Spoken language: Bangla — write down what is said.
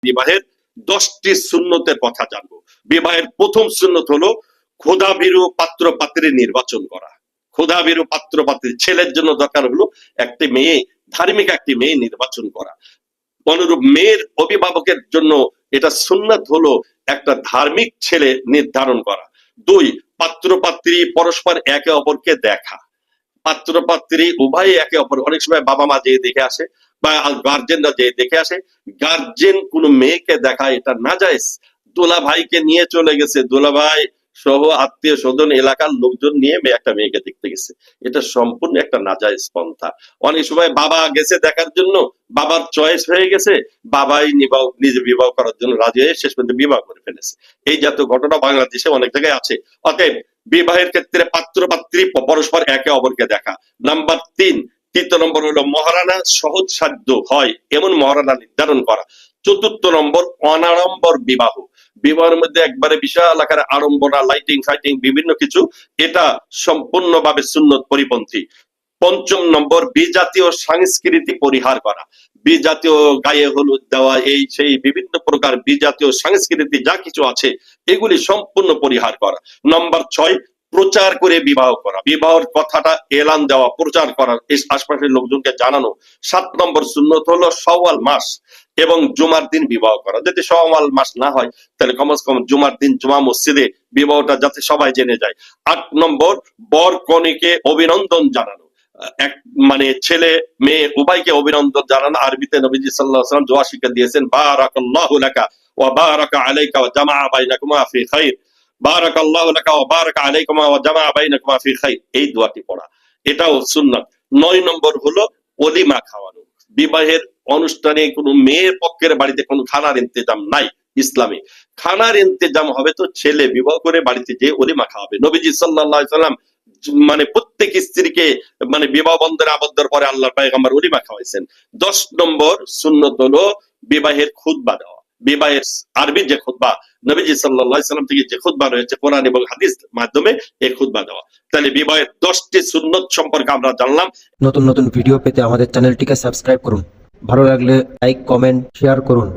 বিবাহের 10টি সুন্নতের কথা জানবো। বিবাহের প্রথম সুন্নত হলো খোদাভীরু পাত্র পাত্রী নির্বাচন করা। খোদাভীরু পাত্র পাত্রী, ছেলের জন্য দরকার হলো একটি মেয়ে, ধার্মিক একটি মেয়ে নির্বাচন করা। অনুরূপ মেয়ের অভিভাবকের জন্য এটা সুন্নাত হলো একটা ধার্মিক ছেলে নির্ধারণ করা। 2, পাত্র পাত্রী পরস্পর একে অপরকে দেখা। পাত্র পাত্রী উভয় একে অপর, অনেক সময় বাবা মা যেয়ে দেখে আসে বা গার্জেনরা যেয়ে দেখে আসে। গার্জেন কোন মেয়েকে দেখা এটা নাজায়েজ। দোলা ভাইকে নিয়ে চলে গেছে, দোলা ভাই সহ আত্মীয় স্বজন এলাকার লোকজন নিয়ে একটা মেয়েকে দেখতে গেছে, এটা সম্পূর্ণ একটা নাজায়েজ পন্থা। অনেক সময় বাবা গেছে দেখার জন্য, বাবার চয়েস হয়ে গেছে, বাবাই নিজে বিবাহ করার জন্য রাজি হয়ে শেষ পর্যন্ত বিবাহ করে ফেলেছে। এই জাতীয় ঘটনা বাংলাদেশে অনেক জায়গায় আছে। অতএব বিবাহের ক্ষেত্রে পাত্র পাত্রী পরস্পর একে অপরকে দেখা। নাম্বার 3, তৃতীয় নম্বর হলো মহারানা সহজ সাধ্য হয় এমন মহারানা নির্ধারণ করা। 4 নম্বর অনাড়ম্বর বিবাহ। বিবাহের মধ্যে একবারে বিশাল আকারে আড়ম্বনা, লাইটিং ফাইটিং বিভিন্ন কিছু, এটা সম্পূর্ণভাবে সুন্নত পরিপন্থী। 5 নম্বর বিজাতীয় সংস্কৃতি পরিহার করা। বিজাতীয় গায়ে হলুদ দেওয়া, এই সেই বিভিন্ন প্রকার বিজাতীয় সংস্কৃতি যা কিছু আছে এগুলি সম্পূর্ণ পরিহার করা। নম্বর 6, প্রচার করে বিবাহ করা। বিবাহের কথাটা এলান দেওয়া, প্রচার করা, আশপাশের লোকজনকে জানানো। 7 নম্বর সুন্নত হলো শাওয়াল মাস এবং জুমার দিন বিবাহ করা। যদি শাওয়াল মাস না হয় তাহলে কমসে কম জুমার দিন জুমা মসজিদে বিবাহটা যাতে সবাই জেনে যায়। 8 নম্বর বর কনেকে অভিনন্দন জানানো। মানে ছেলে মেয়ে উভয়কে অভিনন্দন জানানো। আরবিতে নবীজি সাল্লাল্লাহু আলাইহি ওয়াসাল্লাম দোয়া শিক্ষা দিয়েছেন, বারাকাল্লাহু লাকা ওয়া বারাকা আলাইকা ওয়া জামা বাইনাকুমা ফি খাইর, বারাকাল্লাহু লাকা ওয়া বারাকা আলাইকুমা ওয়া জামা বাইনাকুমা ফি খাইর, এই দোয়াটি পড়া, এটাও সুন্নাত। 9 নম্বর হলো ওলিমা খাওয়ানো। বিবাহের অনুষ্ঠানে কোনো মেয়ের পক্ষের বাড়িতে কোনো খানার ইন্তজাম নাই ইসলামে। খানার ইন্তজাম হবে তো ছেলে বিবাহ করে বাড়িতে যে ওলিমা খাওয়াবে। নবীজি সাল্লাল্লাহু আলাইহি ওয়াসাল্লাম মানে প্রত্যেক স্ত্রীকে মানে বিবাহ বন্ধনে আবদ্ধর পরে আল্লাহর পয়গম্বর ওলিমা খাওয়াইছেন। 10 নম্বর সুন্নত হলো বিবাহের খুতবা দেওয়া। বিবাহের আরবি যে খুতবা, নবীজি সাল্লাল্লাহু আলাইহি ওয়াসাল্লাম থেকে যে খুতবা রয়েছে কোরআন এবং হাদিস মাধ্যমে এই খুতবা দেওয়া। তাহলে বিবাহের 10টি সুন্নত সম্পর্কে আমরা জানলাম। নতুন নতুন ভিডিও পেতে আমাদের চ্যানেলটিকে সাবস্ক্রাইব করুন। ভালো লাগলে লাইক, কমেন্ট, শেয়ার করুন।